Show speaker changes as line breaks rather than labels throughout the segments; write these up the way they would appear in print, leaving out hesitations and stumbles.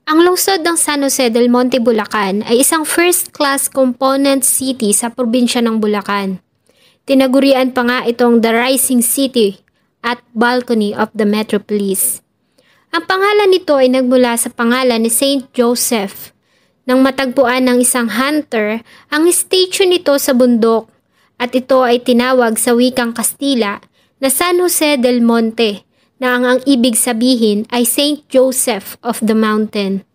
Ang lungsod ng San Jose del Monte, Bulacan ay isang first-class component city sa probinsya ng Bulacan. Tinagurian pa nga itong The Rising City at Balcony of the Metropolis. Ang pangalan nito ay nagmula sa pangalan ni Saint Joseph. Nang matagpuan ng isang hunter ang statue nito sa bundok at ito ay tinawag sa wikang Kastila na San Jose del Monte, na ang ibig sabihin ay Saint Joseph of the Mountain.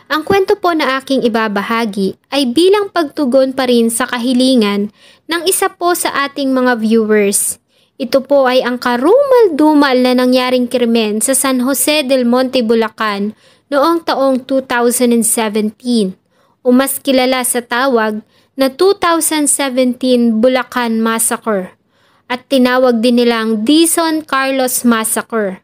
Ang kwento po na aking ibabahagi ay bilang pagtugon pa rin sa kahilingan ng isa po sa ating mga viewers. Ito po ay ang karumal-dumal na nangyaring krimen sa San Jose del Monte, Bulacan noong taong 2017 o mas kilala sa tawag na 2017 Bulacan Massacre, at tinawag din nilang Dizon Carlos Massacre.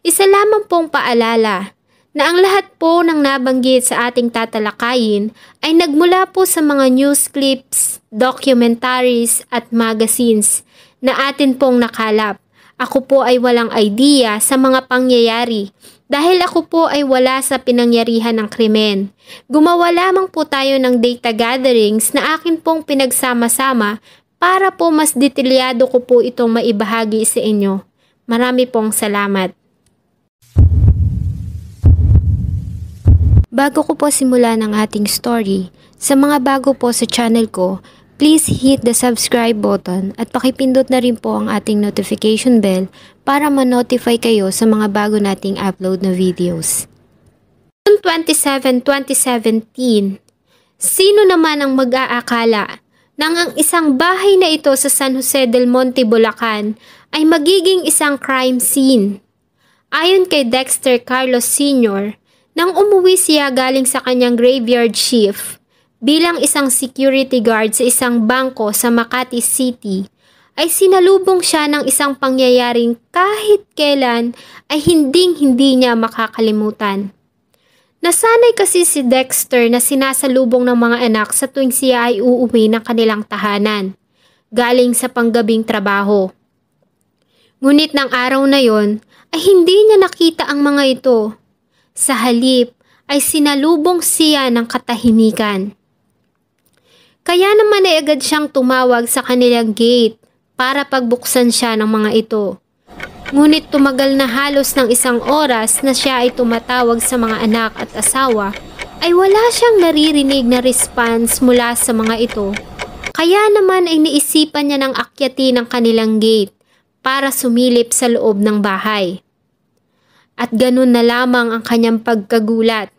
Isa lamang pong paalala na ang lahat po ng nabanggit sa ating tatalakayin ay nagmula po sa mga news clips, documentaries at magazines na atin pong nakalap. Ako po ay walang idea sa mga pangyayari dahil ako po ay wala sa pinangyarihan ng krimen. Gumawa lamang po tayo ng data gatherings na akin pong pinagsama-sama para po mas detalyado ko po itong maibahagi sa inyo. Marami pong salamat. Bago ko po simula ng ating story, sa mga bago po sa channel ko, please hit the subscribe button at pakipindot na rin po ang ating notification bell para ma-notify kayo sa mga bago nating upload na videos. Noong 27, 2017, sino naman ang mag-aakala nang ang isang bahay na ito sa San Jose del Monte, Bulacan ay magiging isang crime scene? Ayon kay Dexter Carlos Sr., nang umuwi siya galing sa kanyang graveyard shift bilang isang security guard sa isang bangko sa Makati City, ay sinalubong siya ng isang pangyayaring kahit kailan ay hinding-hindi niya makakalimutan. Nasanay kasi si Dexter na sinasalubong ng mga anak sa tuwing siya ay uuwi ng kanilang tahanan, galing sa panggabing trabaho. Ngunit ng araw na yon ay hindi niya nakita ang mga ito. Sa halip ay sinalubong siya ng katahimikan. Kaya naman ay agad siyang tumawag sa kanilang gate para pagbuksan siya ng mga ito. Ngunit tumagal na halos ng isang oras na siya ay tumatawag sa mga anak at asawa, ay wala siyang naririnig na response mula sa mga ito. Kaya naman ay naisipan niya ng akyatin ang kanilang gate para sumilip sa loob ng bahay. At ganun na lamang ang kanyang pagkagulat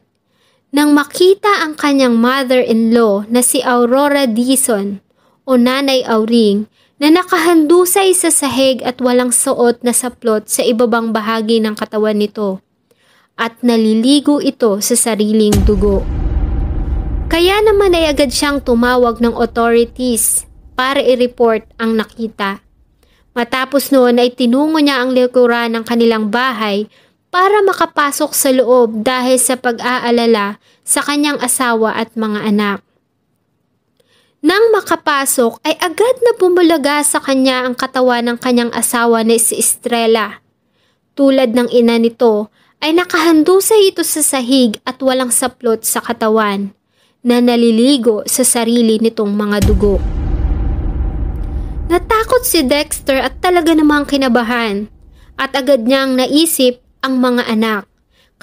nang makita ang kanyang mother-in-law na si Aurora Dizon o Nanay Auring na nakahandusay sa sahig at walang suot na saplot sa ibabang bahagi ng katawan nito at naliligo ito sa sariling dugo. Kaya naman ay agad siyang tumawag ng authorities para i-report ang nakita. Matapos noon ay tinungo niya ang likuran ng kanilang bahay para makapasok sa loob dahil sa pag-aalala sa kanyang asawa at mga anak. Nang makapasok ay agad na bumulaga sa kanya ang katawan ng kanyang asawa na si Estrella. Tulad ng ina nito ay nakahandusay ito sa sahig at walang saplot sa katawan na naliligo sa sarili nitong mga dugo. Natakot si Dexter at talaga namang kinabahan at agad niyang naisip ang mga anak.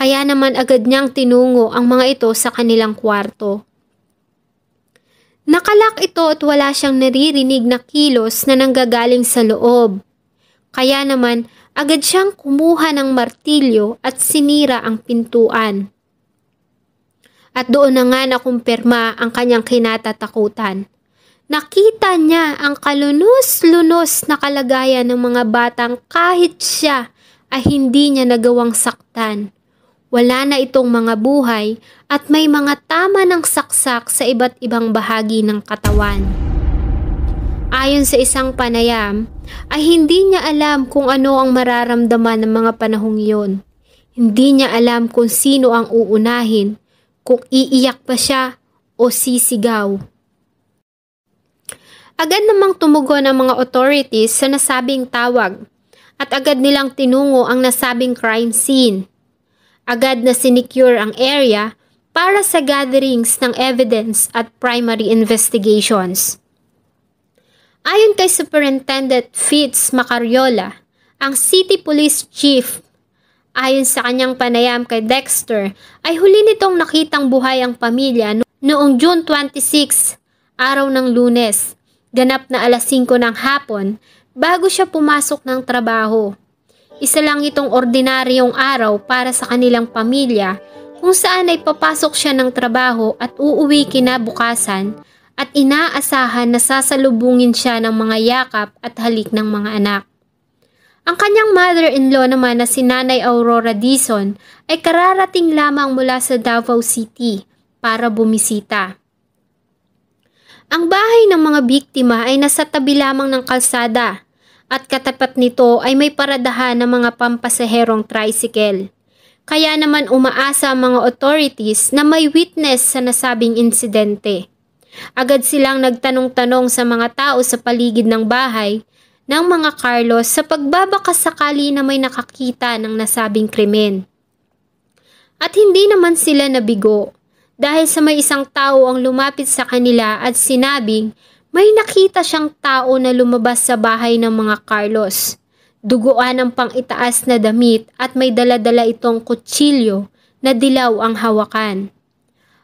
Kaya naman agad niyang tinungo ang mga ito sa kanilang kwarto. Nakalak ito at wala siyang naririnig na kilos na nanggagaling sa loob. Kaya naman agad siyang kumuha ng martilyo at sinira ang pintuan. At doon na nga nakumpirma ang kanyang kinatatakutan. Nakita niya ang kalunos-lunos na kalagayan ng mga batang kahit siya ay hindi niya nagawang saktan. Wala na itong mga buhay at may mga tama ng saksak sa iba't ibang bahagi ng katawan. Ayon sa isang panayam, ay hindi niya alam kung ano ang mararamdaman ng mga panahong iyon. Hindi niya alam kung sino ang uunahin, kung iiyak pa siya o sisigaw. Agad namang tumugon ang mga authorities sa nasabing tawag at agad nilang tinungo ang nasabing crime scene. Agad na sinecure ang area para sa gatherings ng evidence at primary investigations. Ayon kay Superintendent Fitz Macariola, ang City Police Chief, ayon sa kanyang panayam kay Dexter, ay huli nitong nakitang buhay ang pamilya noong June 26, araw ng Lunes, ganap na alas 5 ng hapon bago siya pumasok ng trabaho. Isa lang itong ordinaryong araw para sa kanilang pamilya kung saan ay papasok siya ng trabaho at uuwi kinabukasan at inaasahan na sasalubungin siya ng mga yakap at halik ng mga anak. Ang kanyang mother-in-law naman na si Nanay Aurora Dizon ay kararating lamang mula sa Davao City para bumisita. Ang bahay ng mga biktima ay nasa tabi lamang ng kalsada at katapat nito ay may paradahan ng mga pampasaherong tricycle. Kaya naman umaasa ang mga authorities na may witness sa nasabing insidente. Agad silang nagtanong-tanong sa mga tao sa paligid ng bahay ng mga Carlos sa pagbabakas sakali na may nakakita ng nasabing krimen. At hindi naman sila nabigo dahil sa may isang tao ang lumapit sa kanila at sinabing may nakita siyang tao na lumabas sa bahay ng mga Carlos. Duguan ang pang-itaas na damit at may dala-dala itong kutsilyo na dilaw ang hawakan.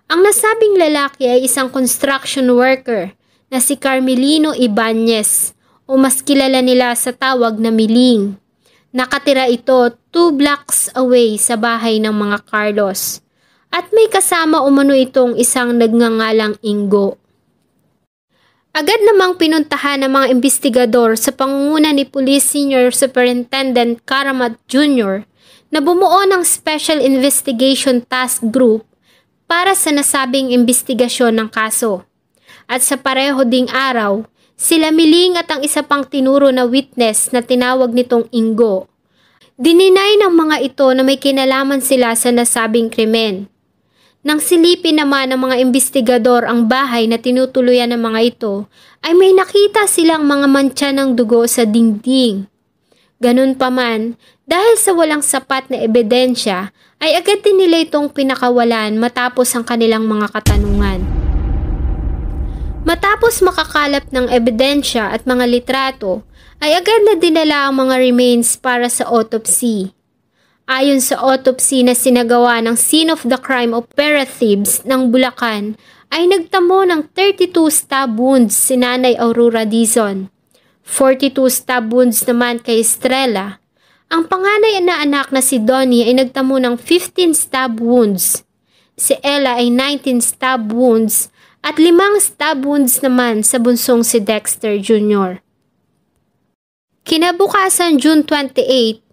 Ang nasabing lalaki ay isang construction worker na si Carmelino Ibanez, o mas kilala nila sa tawag na Miling. Nakatira ito 2 blocks away sa bahay ng mga Carlos. At may kasama umano itong isang nagngangalang Ingo. Agad namang pinuntahan ng mga investigador sa pangunguna ni Police Senior Superintendent Karamat Jr. na bumuo ng Special Investigation Task Group para sa nasabing investigasyon ng kaso. At sa pareho ding araw, sila Miling at ang isa pang tinuro na witness na tinawag nitong Ingo. Dininay ng mga ito na may kinalaman sila sa nasabing krimen. Nang silipin naman ng mga investigador ang bahay na tinutuluyan ng mga ito, ay may nakita silang mga mantsa ng dugo sa dingding. Ganun pa man, dahil sa walang sapat na ebidensya, ay agad din nila itong pinakawalan matapos ang kanilang mga katanungan. Matapos makakalap ng ebidensya at mga litrato, ay agad na dinala ang mga remains para sa autopsy. Ayon sa autopsy na sinagawa ng Scene of the Crime Operatives ng Bulacan, ay nagtamo ng 32 stab wounds si Nanay Aurora Dizon, 42 stab wounds naman kay Estrella. Ang panganay na anak na si Donnie ay nagtamo ng 15 stab wounds. Si Ella ay 19 stab wounds at 5 stab wounds naman sa bunsong si Dexter Jr. Kinabukasan June 28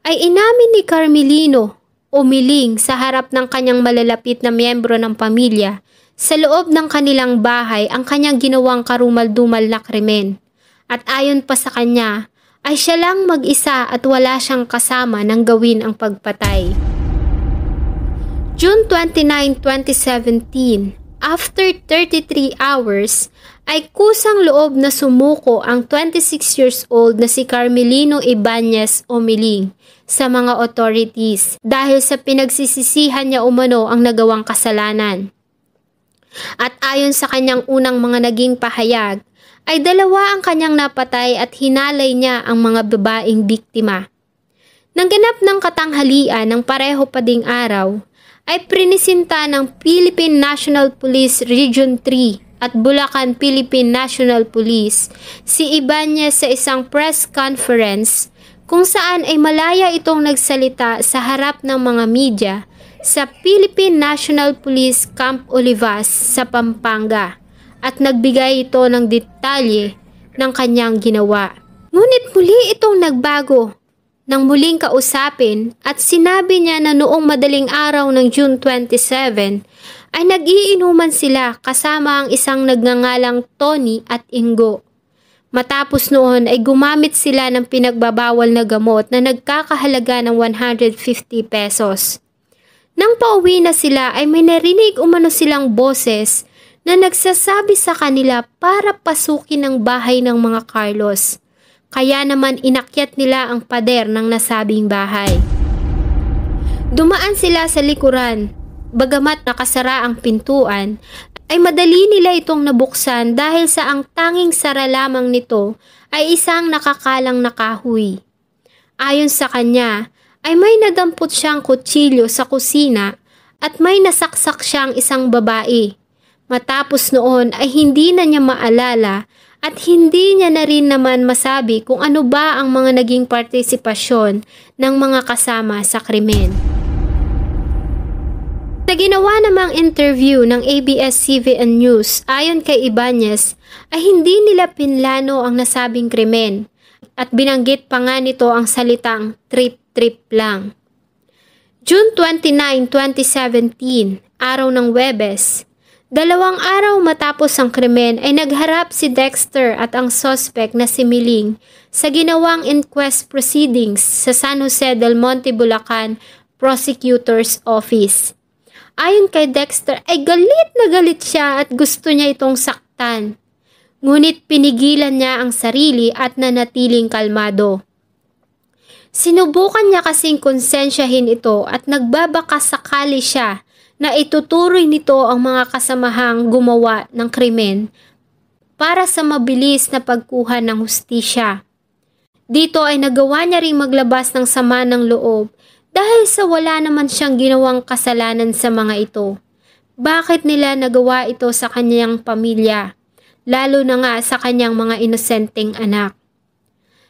ay inamin ni Carmelino o Miling sa harap ng kanyang malalapit na miyembro ng pamilya sa loob ng kanilang bahay ang kanyang ginawang karumal-dumal na krimen. At ayon pa sa kanya, ay siya lang mag-isa at wala siyang kasama nang gawin ang pagpatay. June 29, 2017, after 33 hours, ay kusang loob na sumuko ang 26 years old na si Carmelino Ibanez o Miling sa mga authorities dahil sa pinagsisisihan niya umano ang nagawang kasalanan. At ayon sa kanyang unang mga naging pahayag, ay 2 ang kanyang napatay at hinalay niya ang mga babaeng biktima. Nang ganap ng katanghalian ng pareho pa ding araw, ay prinisinta ng Philippine National Police Region 3 at Bulacan Philippine National Police si Ibanez sa isang press conference kung saan ay malaya itong nagsalita sa harap ng mga media sa Philippine National Police Camp Olivas sa Pampanga at nagbigay ito ng detalye ng kanyang ginawa. Ngunit muli itong nagbago nang muling kausapin at sinabi niya na noong madaling araw ng June 27 ay nag-iinuman sila kasama ang isang nagngangalang Tony at Ingo. Matapos noon ay gumamit sila ng pinagbabawal na gamot na nagkakahalaga ng 150 pesos. Nang pauwi na sila ay may narinig umano silang boses na nagsasabi sa kanila para pasukin ang bahay ng mga Carlos. Kaya naman inakyat nila ang pader ng nasabing bahay. Dumaan sila sa likuran. Bagamat nakasara ang pintuan, ay madali nila itong nabuksan dahil sa ang tanging sara lamang nito ay isang nakakalang na kahoy. Ayon sa kanya, ay may nadampot siyang kutsilyo sa kusina at may nasaksak siyang isang babae. Matapos noon ay hindi na niya maalala at hindi niya na rin naman masabi kung ano ba ang mga naging partisipasyon ng mga kasama sa krimen. Sa ginawa namang interview ng ABS-CBN News ayon kay Ibanez ay hindi nila pinlano ang nasabing krimen at binanggit pa nga nito ang salitang trip-trip lang. June 29, 2017, araw ng Huwebes, 2 araw matapos ang krimen ay nagharap si Dexter at ang suspect na si Miling sa ginawang inquest proceedings sa San Jose del Monte, Bulacan Prosecutor's Office. Ayon kay Dexter ay galit na galit siya at gusto niya itong saktan. Ngunit pinigilan niya ang sarili at nanatiling kalmado. Sinubukan niya kasing konsensyahin ito at nagbabaka sakali siya na ituturoy nito ang mga kasamahang gumawa ng krimen para sa mabilis na pagkuha ng hustisya. Dito ay nagawa niya ring maglabas ng sama ng loob dahil sa wala naman siyang ginawang kasalanan sa mga ito. Bakit nila nagawa ito sa kanyang pamilya, lalo na nga sa kanyang mga inosenteng anak?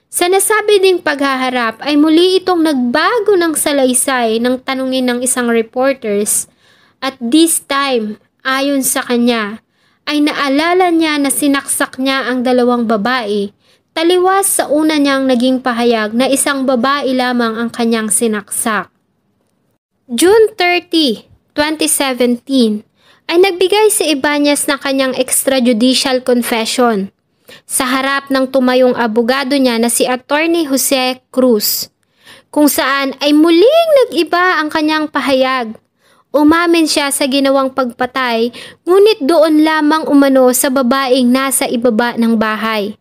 Sa nasabi ding paghaharap ay muli itong nagbago ng salaysay ng tanungin ng isang reporters at this time, ayon sa kanya, ay naalala niya na sinaksak niya ang 2 babae taliwas sa una niyang naging pahayag na isang babae lamang ang kanyang sinaksak. June 30, 2017 ay nagbigay si Ibanez ng kanyang extrajudicial confession sa harap ng tumayong abogado niya na si Attorney Jose Cruz, kung saan ay muling nag-iba ang kanyang pahayag. Umamin siya sa ginawang pagpatay, ngunit doon lamang umano sa babaeng nasa ibaba ng bahay.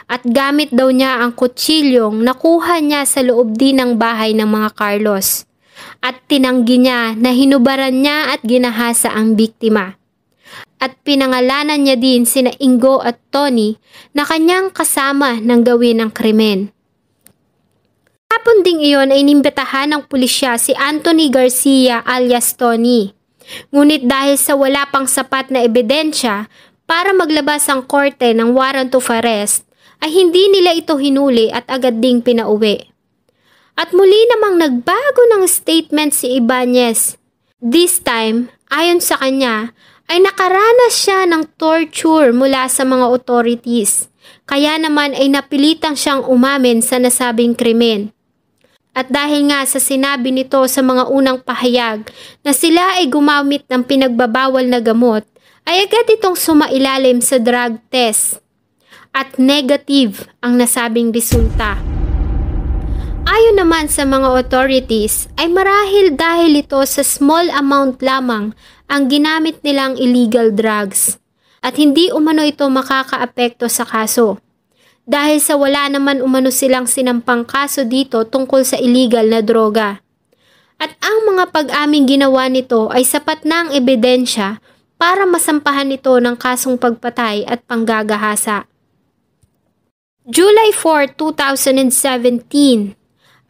At gamit daw niya ang kutsilyong nakuha niya sa loob din ng bahay ng mga Carlos. At tinanggi niya na hinubaran niya at ginahasa ang biktima. At pinangalanan niya din sina Ingo at Tony na kanyang kasama ng gawin ng krimen. Hapon ding iyon ay inimbitahan ng pulisya si Anthony Garcia alias Tony. Ngunit dahil sa wala pang sapat na ebidensya para maglabas ang korte ng warrant of arrest, ay hindi nila ito hinuli at agad ding pinauwi. At muli namang nagbago ng statement si Ibanez. This time, ayon sa kanya, ay nakaranas siya ng torture mula sa mga authorities. Kaya naman ay napilitang siyang umamin sa nasabing krimen. At dahil nga sa sinabi nito sa mga unang pahayag na sila ay gumamit ng pinagbabawal na gamot, ay agad itong sumailalim sa drug test. At negative ang nasabing resulta. Ayon naman sa mga authorities ay marahil dahil ito sa small amount lamang ang ginamit nilang illegal drugs at hindi umano ito makakaapekto sa kaso. Dahil sa wala naman umano silang sinampang kaso dito tungkol sa illegal na droga. At ang mga pag-aming ginawa nito ay sapat na ang ebidensya para masampahan ito ng kasong pagpatay at panggagahasa. July 4, 2017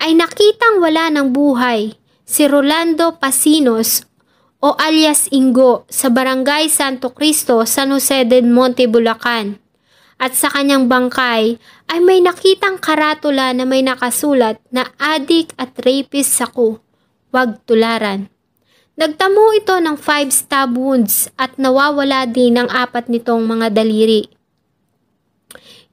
ay nakitang wala ng buhay si Rolando Pasinos o alias Ingo sa Barangay Santo Cristo, San Jose del Monte, Bulacan. At sa kanyang bangkay ay may nakitang karatula na may nakasulat na adik at rapist ako, wag tularan. Nagtamo ito ng 5 stab wounds at nawawala din ang 4 nitong mga daliri.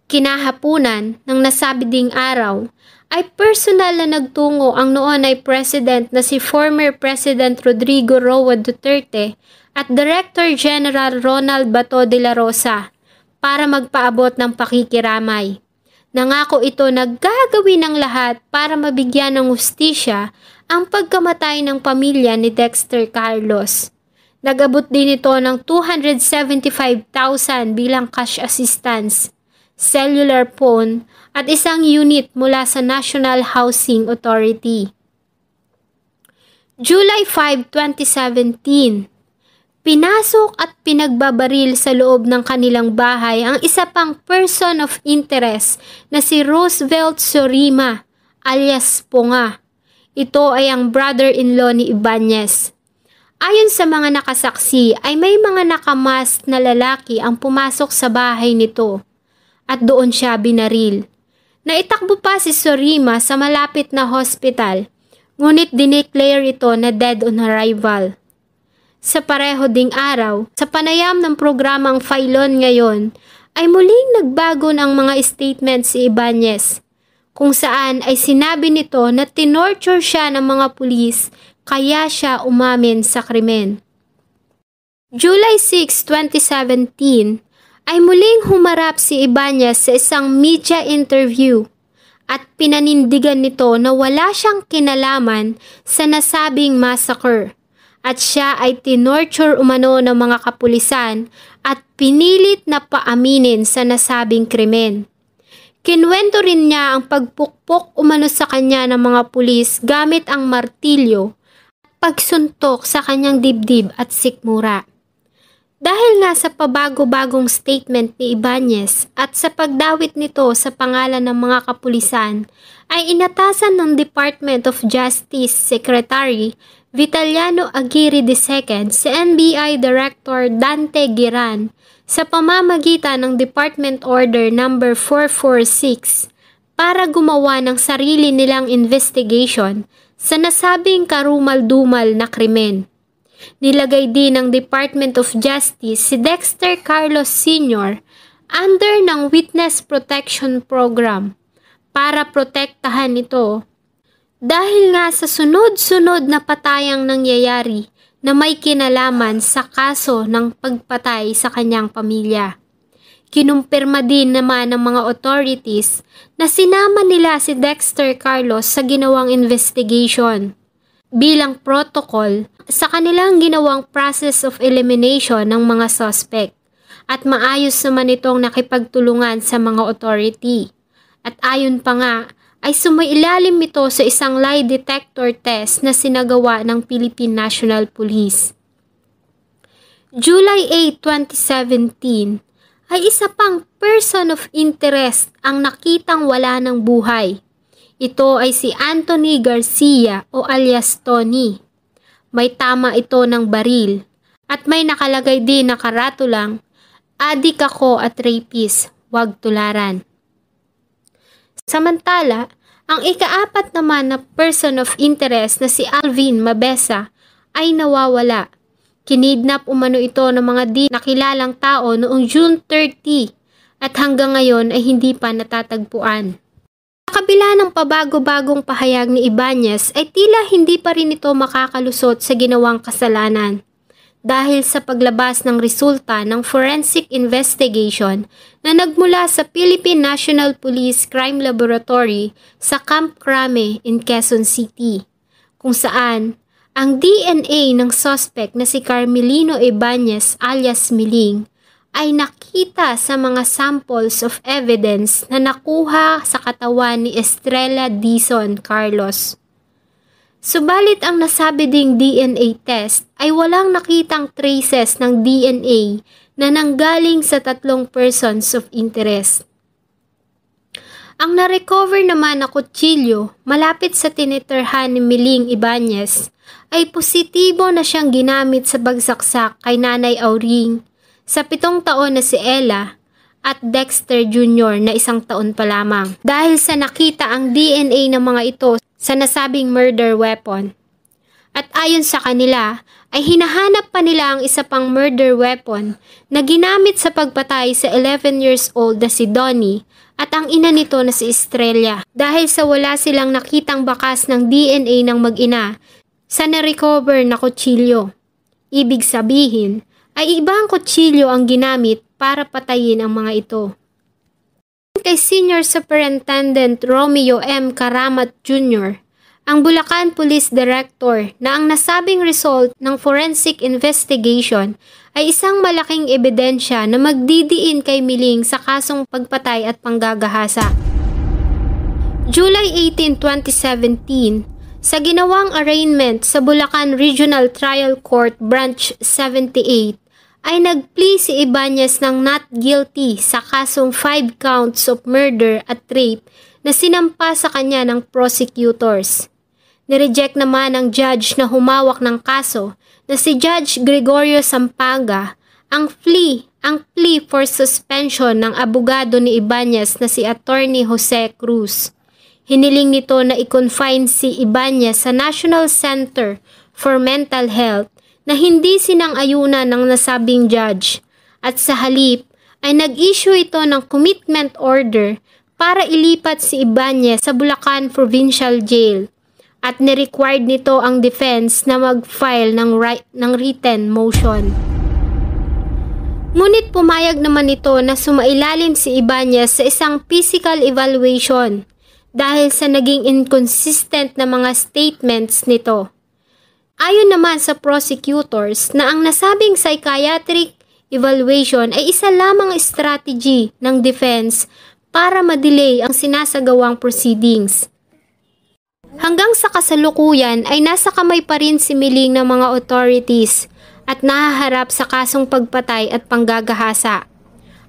Kinahapunan ng nasabi ding araw ay personal na nagtungo ang noon ay president na si former President Rodrigo Roa Duterte at Director General Ronald Bato de la Rosa para magpaabot ng pakikiramay. Nangako ito na gagawin ng lahat para mabigyan ng hustisya ang pagkamatay ng pamilya ni Dexter Carlos. Nag-abot din ito ng 275,000 bilang cash assistance, cellular phone at isang unit mula sa National Housing Authority. July 5, 2017. Pinasok at pinagbabaril sa loob ng kanilang bahay ang isa pang person of interest na si Roosevelt Sorima alias Punga. Ito ay ang brother-in-law ni Ibanez. Ayon sa mga nakasaksi ay may mga nakamask na lalaki ang pumasok sa bahay nito at doon siya binaril. Naitakbo pa si Sorima sa malapit na hospital, ngunit dineclare ito na dead on arrival. Sa pareho ding araw, sa panayam ng programang Filon ngayon, ay muling nagbago ng mga statement si Ibanez, kung saan ay sinabi nito na tinorture siya ng mga pulis kaya siya umamin sa krimen. July 6, 2017, ay muling humarap si Ibanez sa isang media interview at pinanindigan nito na wala siyang kinalaman sa nasabing massacre at siya ay tinorture umano ng mga kapulisan at pinilit na paaminin sa nasabing krimen. Kinwento rin niya ang pagpukpok umano sa kanya ng mga pulis gamit ang martilyo at pagsuntok sa kanyang dibdib at sikmura. Dahil nga sa pabago-bagong statement ni Ibanez at sa pagdawit nito sa pangalan ng mga kapulisan, ay inatasan ng Department of Justice Secretary Vitaliano Aguirre II si NBI Director Dante Giran sa pamamagitan ng Department Order No. 446 para gumawa ng sarili nilang investigation sa nasabing karumal-dumal na krimen. Nilagay din ng Department of Justice si Dexter Carlos Sr. under ng Witness Protection Program para protektahan ito dahil nga sa sunod-sunod na patayang nangyayari na may kinalaman sa kaso ng pagpatay sa kanyang pamilya. Kinumpirma din naman ng mga authorities na sinama nila si Dexter Carlos sa ginawang investigation bilang protocol sa kanilang ginawang process of elimination ng mga suspect at maayos naman itong nakipagtulungan sa mga authority. At ayon pa nga ay sumailalim ito sa isang lie detector test na sinagawa ng Philippine National Police. July 8, 2017 ay isa pang person of interest ang nakitang wala ng buhay. Ito ay si Anthony Garcia o alias Tony. May tama ito ng baril at may nakalagay din na karatulang, "Adik ako at rapist, wag tularan." Samantala, ang ika-4 naman na person of interest na si Alvin Mabesa ay nawawala. Kinidnap umano ito ng mga di nakilalang tao noong June 30 at hanggang ngayon ay hindi pa natatagpuan. Sa kabila ng pabago-bagong pahayag ni Ibanez ay tila hindi pa rin ito makakalusot sa ginawang kasalanan dahil sa paglabas ng resulta ng forensic investigation na nagmula sa Philippine National Police Crime Laboratory sa Camp Crame in Quezon City, kung saan ang DNA ng suspect na si Carmelino Ibanez alias Miling ay nakita sa mga samples of evidence na nakuha sa katawan ni Estrella Dizon Carlos. Subalit ang nasabi ding DNA test ay walang nakitang traces ng DNA na nanggaling sa 3 persons of interest. Ang na-recover naman na kutsilyo malapit sa tinitirhan ni Miling Ibanez ay positibo na siyang ginamit sa pagsaksak kay Nanay Auring sa 7 taon na si Ella at Dexter Jr. na 1 taon pa lamang dahil sa nakita ang DNA ng mga ito sa nasabing murder weapon. At ayon sa kanila ay hinahanap pa nila ang isa pang murder weapon na ginamit sa pagpatay sa 11 years old na si Donnie at ang ina nito na si Estrella dahil sa wala silang nakitang bakas ng DNA ng mag-ina sa na-recover na kutsilyo. Ibig sabihin ay ibang kutsilyo ang ginamit para patayin ang mga ito. Kay Senior Superintendent Romeo M. Karamat Jr., ang Bulacan Police Director, na ang nasabing result ng forensic investigation ay isang malaking ebidensya na magdidiin kay Miling sa kasong pagpatay at panggagahasa. July 18, 2017, Sa ginawang arraignment sa Bulacan Regional Trial Court Branch 78, ay nag-plea si Ibanez ng not guilty sa kasong 5 counts of murder at rape na sinampa sa kanya ng prosecutors. Nireject naman ng judge na humawak ng kaso na si Judge Gregorio Sampaga ang plea for suspension ng abogado ni Ibanez na si Attorney Jose Cruz. Hiniling nito na i-confine si Ibanez sa National Center for Mental Health na hindi sinang-ayunan ng nasabing judge at sa halip ay nag-issue ito ng commitment order para ilipat si Ibanez sa Bulacan Provincial Jail at ni-required nito ang defense na mag-file ng written motion. Ngunit pumayag naman ito na sumailalim si Ibanez sa isang physical evaluation dahil sa naging inconsistent na mga statements nito. Ayon naman sa prosecutors na ang nasabing psychiatric evaluation ay isa lamang strategy ng defense para ma-delay ang sinasagawang proceedings. Hanggang sa kasalukuyan ay nasa kamay pa rin si Miling ng mga authorities at nahaharap sa kasong pagpatay at panggagahasa.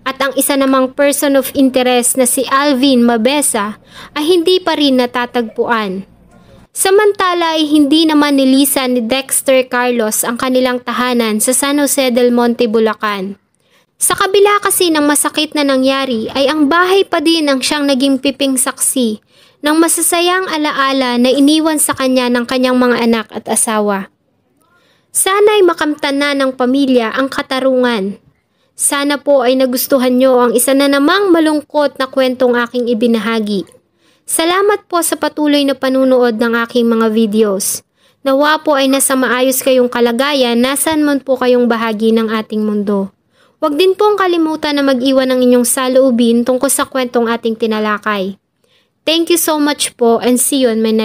At ang isa namang person of interest na si Alvin Mabesa ay hindi pa rin natatagpuan. Samantala ay hindi naman nilisan ni Dexter Carlos ang kanilang tahanan sa San Jose del Monte, Bulacan. Sa kabila kasi ng masakit na nangyari ay ang bahay pa din ang siyang naging piping saksi ng masasayang alaala na iniwan sa kanya ng kanyang mga anak at asawa. Sana'y makamtan na ng pamilya ang katarungan. Sana po ay nagustuhan nyo ang isa na namang malungkot na kwentong aking ibinahagi. Salamat po sa patuloy na panunood ng aking mga videos. Nawa po ay nasa maayos kayong kalagayan nasan man po kayong bahagi ng ating mundo. Huwag din pong kalimutan na mag-iwan ng inyong saloobin tungkol sa kwentong ating tinalakay. Thank you so much po and see you on my next